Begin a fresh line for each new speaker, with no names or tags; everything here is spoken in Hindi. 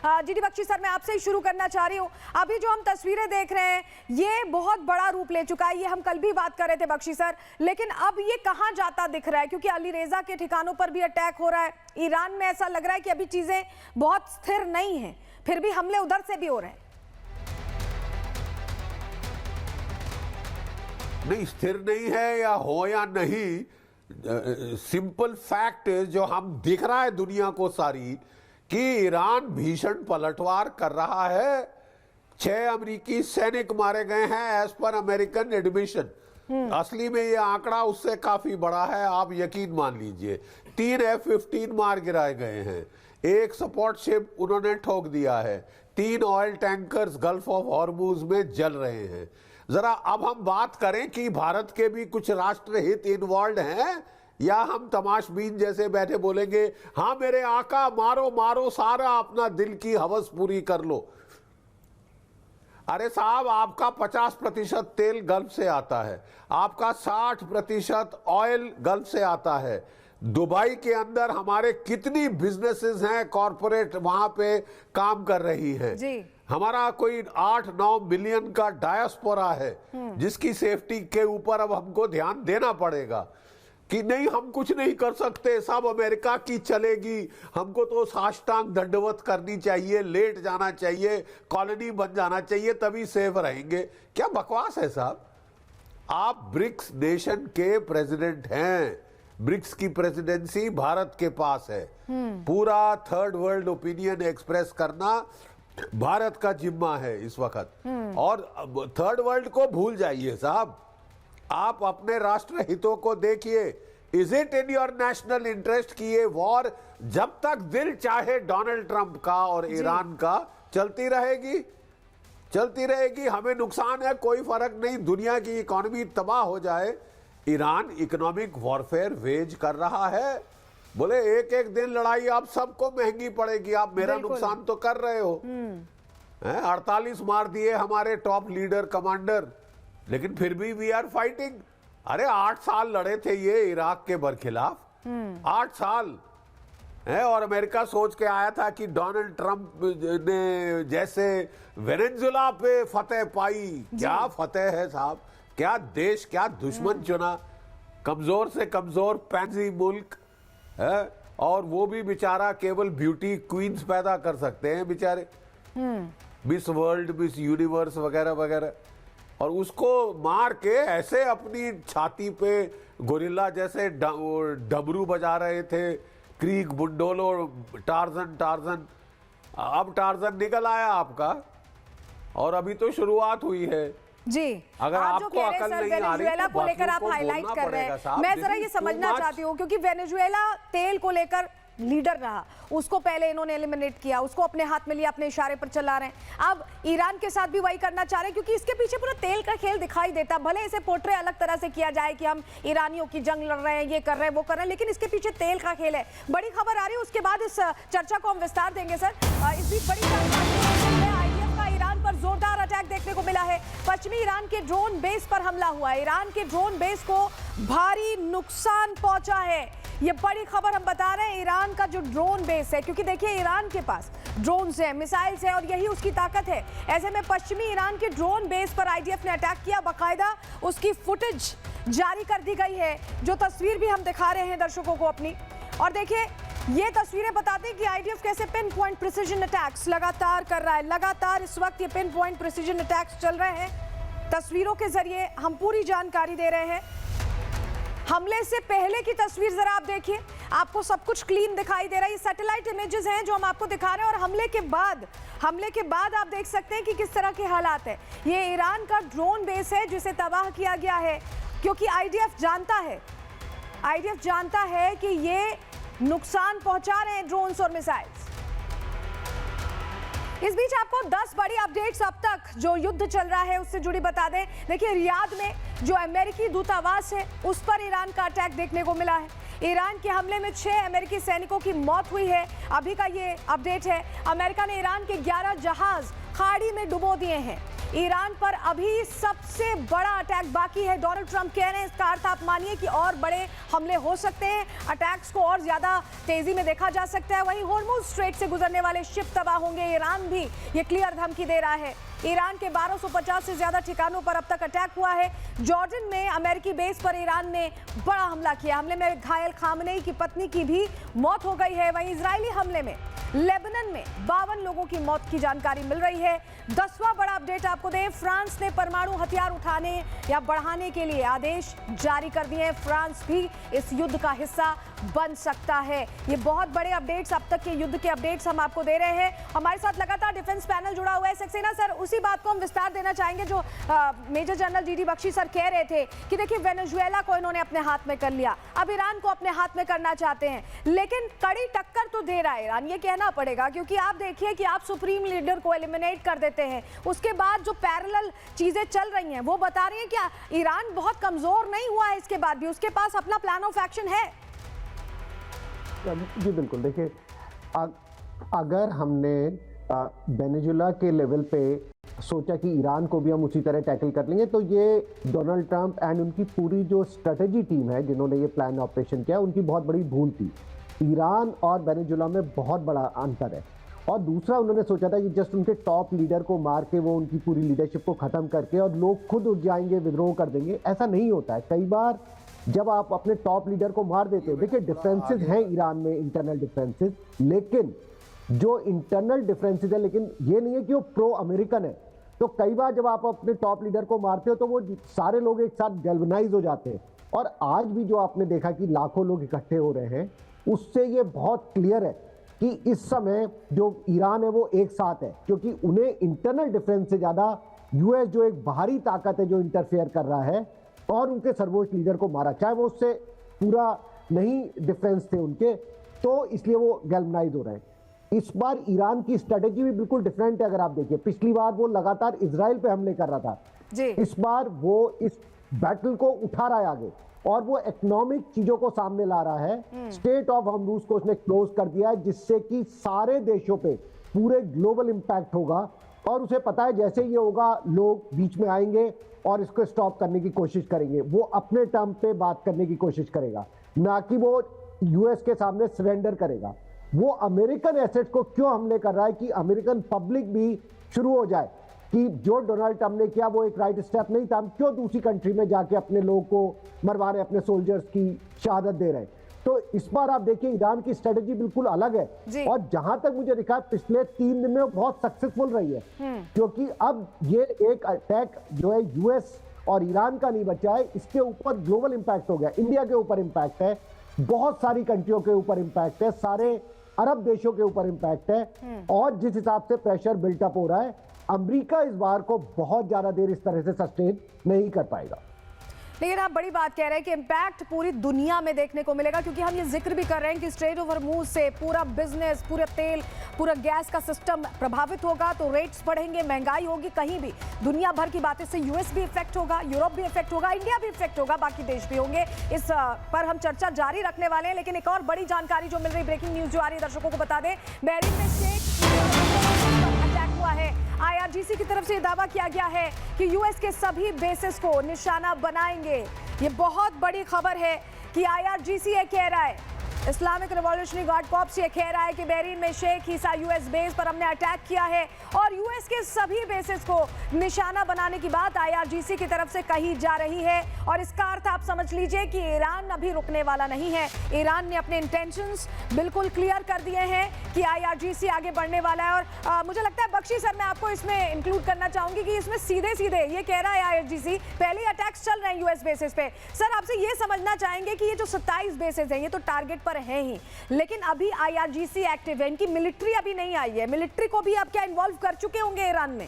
जीडी बख्शी सर, मैं आपसे ही शुरू करना चाह रही हूँ। अभी जो हम तस्वीरें देख रहे हैं ये बहुत बड़ा रूप ले चुका है, ये हम कल भी बात कर रहे थे बख्शी सर, लेकिन अब ये कहाँ जाता दिख रहा है? क्योंकि अली रेजा के ठिकानों पर भी अटैक हो रहा है, ईरान में ऐसा लग रहा है कि अभी चीजें बहुत स्थिर नहीं है, फिर भी हमले उधर से भी हो रहे हैं।
नहीं, स्थिर नहीं है या हो या नहीं, सिंपल फैक्ट है जो हम दिख रहा है दुनिया को सारी कि ईरान भीषण पलटवार कर रहा है। 6 अमेरिकी सैनिक मारे गए हैं एज पर अमेरिकन एडमिशन। असली में ये आंकड़ा उससे काफी बड़ा है, आप यकीन मान लीजिए। 3 F-15 मार गिराए गए हैं, 1 सपोर्ट शिप उन्होंने ठोक दिया है, 3 oil tankers gulf of Hormuz में जल रहे हैं। जरा अब हम बात करें कि भारत के भी कुछ राष्ट्रहित इन्वॉल्व हैं या हम तमाशबीन जैसे बैठे बोलेंगे हाँ मेरे आका मारो मारो, सारा अपना दिल की हवस पूरी कर लो। अरे साहब, आपका 50% तेल गल्फ से आता है, आपका 60% ऑयल गल्फ से आता है। दुबई के अंदर हमारे कितनी बिजनेसेस हैं कॉरपोरेट, वहां पे काम कर रही हैं जी। हमारा कोई 8-9 मिलियन का डायस्पोरा है जिसकी सेफ्टी के ऊपर अब हमको ध्यान देना पड़ेगा कि नहीं हम कुछ नहीं कर सकते, सब अमेरिका की चलेगी, हमको तो साष्टांग दंडवत करनी चाहिए, लेट जाना चाहिए, कॉलोनी बन जाना चाहिए, तभी सेफ रहेंगे। क्या बकवास है साहब। आप ब्रिक्स नेशन के प्रेसिडेंट हैं, ब्रिक्स की प्रेसिडेंसी भारत के पास है, पूरा थर्ड वर्ल्ड ओपिनियन एक्सप्रेस करना भारत का जिम्मा है इस वक्त। और थर्ड वर्ल्ड को भूल जाइए साहब, आप अपने राष्ट्र हितों को देखिए। Is it in your national interest कि ये वॉर जब तक दिल चाहे डोनाल्ड ट्रंप का और ईरान का चलती रहेगी? चलती रहेगी, हमें नुकसान है, कोई फर्क नहीं, दुनिया की इकोनॉमी तबाह हो जाए। ईरान इकोनॉमिक वॉरफेयर वेज कर रहा है, बोले एक एक दिन लड़ाई आप सबको महंगी पड़ेगी, आप मेरा नुकसान तो कर रहे हो। 48 मार दिए हमारे टॉप लीडर कमांडर, लेकिन फिर भी वी आर फाइटिंग। अरे 8 साल लड़े थे ये इराक के बरखिलाफ, 8 साल है। और अमेरिका सोच के आया था कि डोनाल्ड ट्रंप ने जैसे वेनेजुएला पे फतेह पाई, क्या फतेह है साहब, क्या देश, क्या दुश्मन चुना, कमजोर से कमजोर पैंसी मुल्क है। और वो भी बेचारा केवल ब्यूटी क्वींस पैदा कर सकते हैं बेचारे, मिस वर्ल्ड, मिस यूनिवर्स वगैरह वगैरह, और उसको मार के ऐसे अपनी छाती पे गोरिल्ला जैसे डमरू बजा रहे थे, क्रीक बुंडोलो, टार्जन टार्जन। अब टार्जन निकल आया आपका, और अभी तो शुरुआत हुई है
जी।
अगर
आप जो
आपको
कह रहे
अकल
हैं सर,
नहीं आ रही
वेनेजुएला
तो
को लेकर आप हाईलाइट कर रहे हैं, मैं जरा ये समझना चाहती हूँ क्योंकि वेनेजुएला तेल को लेकर लीडर रहा, उसको पहले इन्होंने एलिमिनेट किया, उसको अपने हाथ में लिया, अपने इशारे पर चला रहे हैं। अब ईरान के साथ भी वही करना चाह रहे हैं क्योंकि इसके पीछे पूरा तेल का खेल दिखाई देता। भले इसे पोर्ट्रे अलग तरह से किया जाए कि हम ईरानियों की जंग लड़ रहे हैं, ये कर रहे हैं, वो कर रहे हैं, लेकिन इसके पीछे तेल का खेल है। बड़ी खबर आ रही है, उसके बाद इस चर्चा को हम विस्तार देंगे सर। इस बीच बड़ी आईडीएफ का ईरान पर जोरदार अटैक देखने को मिला है। पश्चिमी ईरान के ड्रोन बेस पर हमला हुआ है, ईरान के ड्रोन बेस को भारी नुकसान पहुंचा है। ये बड़ी खबर हम बता रहे हैं, ईरान का जो ड्रोन बेस है, क्योंकि देखिए ईरान के पास ड्रोन्स हैं, मिसाइल्स हैं, और यही उसकी ताकत है। ऐसे में पश्चिमी ईरान के ड्रोन बेस पर आईडीएफ ने अटैक किया, बाकायदा उसकी फुटेज जारी कर दी गई है, जो तस्वीर भी हम दिखा रहे हैं दर्शकों को अपनी। और देखिए ये तस्वीरें बताती हैं कि आईडीएफ कैसे पिन पॉइंट प्रिसीजन अटैक्स लगातार कर रहा है। लगातार इस वक्त ये पिन पॉइंट प्रिसीजन अटैक्स चल रहे हैं। तस्वीरों के जरिए हम पूरी जानकारी दे रहे हैं। हमले से पहले की तस्वीर जरा आप देखिए, आपको सब कुछ क्लीन दिखाई दे रहा है। ये सैटेलाइट इमेजेस हैं जो हम आपको दिखा रहे हैं, और हमले के बाद आप देख सकते हैं कि किस तरह के हालात है। ये ईरान का ड्रोन बेस है जिसे तबाह किया गया है, क्योंकि आईडीएफ जानता है कि ये नुकसान पहुंचा रहे हैं ड्रोन्स और मिसाइल्स। इस बीच आपको 10 बड़ी अपडेट्स अब तक जो युद्ध चल रहा है उससे जुड़ी बता दें। देखिए रियाद में जो अमेरिकी दूतावास है उस पर ईरान का अटैक देखने को मिला है। ईरान के हमले में 6 अमेरिकी सैनिकों की मौत हुई है। अभी का ये अपडेट है। अमेरिका ने ईरान के 11 जहाज खाड़ी में डुबो दिए हैं। ईरान पर अभी सबसे बड़ा अटैक बाकी है। डोनाल्ड ट्रंप कह रहे हैं इसका अर्थ आप मानिए कि और बड़े हमले हो सकते हैं, अटैक्स को और ज्यादा तेजी में देखा जा सकता है। वहीं होर्मुज स्ट्रेट से गुजरने वाले शिप तबाह होंगे, ईरान भी ये क्लियर धमकी दे रहा है। ईरान के 1250 से ज्यादा ठिकानों पर अब तक अटैक हुआ है। जॉर्डन में अमेरिकी बेस पर ईरान ने बड़ा हमला किया। हमले में घायल खामनेई की पत्नी की भी मौत हो गई है। वहीं इजरायली हमले में लेबनान में 52 लोगों की मौत की जानकारी मिल रही है। 10वां बड़ा अपडेट आपको दें, फ्रांस ने परमाणु हथियार उठाने या बढ़ाने के लिए आदेश जारी कर दिए हैं। फ्रांस भी इस युद्ध का हिस्सा बन सकता है। ये बहुत बड़े अपडेट्स, अब तक के युद्ध के अपडेट्स हम आपको दे रहे हैं। हमारे साथ लगातार डिफेंस पैनल जुड़ा हुआ है। सक्सेना सर, उसी बात को हम विस्तार देना चाहेंगे जो major general DD Bakshi sir कह रहे थे कि देखिए वेनेजुएला को इन्होंने अपने हाथ में कर लिया, अब ईरान को अपने हाथ में करना चाहते हैं, लेकिन कड़ी टक्कर तो दे रहा है ईरान, ये कहना पड़ेगा। क्योंकि आप देखिए कि आप सुप्रीम लीडर को एलिमिनेट कर देते हैं, उसके बाद जो पैरेलल चीजें चल रही हैं वो बता रही हैं कि ईरान बहुत कमजोर नहीं हुआ है, इसके बाद भी उसके पास अपना प्लान ऑफ एक्शन है।
जी बिल्कुल, देखिए अगर हमने वेनेजुएला के लेवल पे सोचा कि ईरान को भी हम उसी तरह टैकल कर लेंगे, तो ये डोनाल्ड ट्रंप एंड उनकी पूरी जो स्ट्रेटेजी टीम है जिन्होंने ये प्लान ऑपरेशन किया, उनकी बहुत बड़ी भूल थी। ईरान और वेनेजुएला में बहुत बड़ा अंतर है। और दूसरा, उन्होंने सोचा था कि जस्ट उनके टॉप लीडर को मार के वो उनकी पूरी लीडरशिप को ख़त्म करके और लोग खुद उठ जाएंगे, विद्रोह कर देंगे। ऐसा नहीं होता है। कई बार जब आप अपने टॉप लीडर को मार देते हो, देखिए डिफरेंसेस हैं ईरान में, इंटरनल डिफरेंसेस, लेकिन जो इंटरनल डिफरेंसेस है, लेकिन ये नहीं है कि वो प्रो अमेरिकन है। तो कई बार जब आप अपने टॉप लीडर को मारते हो तो वो सारे लोग एक साथ गैल्वनाइज हो जाते हैं। और आज भी जो आपने देखा कि लाखों लोग इकट्ठे हो रहे हैं, उससे ये बहुत क्लियर है कि इस समय जो ईरान है वो एक साथ है, क्योंकि उन्हें इंटरनल डिफरेंस से ज़्यादा यूएस जो एक बाहरी ताकत है जो इंटरफेयर कर रहा है और उनके सर्वोच्च लीडर को मारा, चाहे वो उससे पूरा नहीं डिफरेंस थे उनके, तो इसलिए वो गैल्वनाइज हो रहे हैं। इस बार ईरान की स्ट्रेटेजी भी बिल्कुल डिफरेंट है। अगर आप देखिए, पिछली बार वो लगातार इजराइल पे हमले कर रहा था
जी।
इस बार वो इस बैटल को उठा रहा है आगे और वो इकोनॉमिक चीजों को सामने ला रहा है। स्टेट ऑफ हॉर्मुज को उसने क्लोज कर दिया है, जिससे कि सारे देशों पे पूरे ग्लोबल इंपैक्ट होगा। और उसे पता है जैसे ये होगा लोग बीच में आएंगे और इसको स्टॉप करने की कोशिश करेंगे। वो अपने टर्म पे बात करने की कोशिश करेगा, ना कि वो यूएस के सामने सरेंडर करेगा। वो अमेरिकन एसेट को क्यों हमले कर रहा है कि अमेरिकन पब्लिक भी शुरू हो जाए कि जो डोनाल्ड ट्रंप ने किया वो एक राइट स्टेप नहीं था, हम क्यों दूसरी कंट्री में जाके अपने लोगों को मरवा रहे, अपने सोल्जर्स की शहादत दे रहे हैं। तो इस बार आप देखिए ईरान की स्ट्रेटेजी बिल्कुल अलग है। और जहां तक मुझे दिखा, पिछले 3 दिन में बहुत सक्सेसफुल रही है, क्योंकि अब ये एक अटैक जो है यूएस और ईरान का नहीं बचा है, इसके ऊपर ग्लोबल इंपैक्ट हो गया। इंडिया के ऊपर इंपैक्ट है, बहुत सारी कंट्रियों के ऊपर इंपैक्ट है, सारे अरब देशों के ऊपर इंपैक्ट है। और जिस हिसाब से प्रेशर बिल्टअप हो रहा है, अमेरिका इस बार को बहुत ज्यादा देर इस तरह से सस्टेन नहीं कर पाएगा।
लेकिन आप बड़ी बात कह रहे हैं कि इंपैक्ट पूरी दुनिया में देखने को मिलेगा, क्योंकि हम ये जिक्र भी कर रहे हैं कि स्ट्रेट ऑफ हॉर्मुज से पूरा बिजनेस, पूरा तेल, पूरा गैस का सिस्टम प्रभावित होगा, तो रेट्स बढ़ेंगे, महंगाई होगी, कहीं भी दुनिया भर की बातें से यूएस भी इफेक्ट होगा, यूरोप भी इफेक्ट होगा, इंडिया भी इफेक्ट होगा, बाकी देश भी होंगे। इस पर हम चर्चा जारी रखने वाले हैं। लेकिन एक और बड़ी जानकारी जो मिल रही, ब्रेकिंग न्यूज जो आ रही है, दर्शकों को बता दें, बहरीन में अटैक हुआ है। आईआरजीसी की तरफ से दावा किया गया है कि यूएस के सभी बेसिस को निशाना बनाएंगे। ये बहुत बड़ी खबर है कि आईआरजीसी ये कह रहा है, इस्लामिक रिवॉल्यूशनरी गार्ड कॉर्प्स ये कह रहा है कि बहरीन में शेख ईसा यूएस बेस पर हमने अटैक किया है और यूएस के सभी बेसिस को निशाना बनाने की बात आईआरजीसी की तरफ से कही जा रही है। और इसका अर्थ आप समझ लीजिए कि ईरान अभी रुकने वाला नहीं है। ईरान ने अपने इंटेंशंस बिल्कुल क्लियर कर दिए हैं कि आईआरजीसी आगे बढ़ने वाला है। और मुझे लगता है बख्शी सर, मैं आपको इसमें इंक्लूड करना चाहूंगी कि इसमें सीधे सीधे ये कह रहा है आईआरजीसी, पहले ही अटैक्स चल रहे हैं यूएस बेसिस पे। सर, आपसे ये समझना चाहेंगे कि ये जो 27 बेसिस हैं ये तो टारगेट पर है ही, लेकिन अभी आईआरजीसी एक्टिव है, इनकी मिलिट्री अभी नहीं आई है। मिलिट्री को भी आप क्या इन्वॉल्व कर चुके होंगे ईरान में?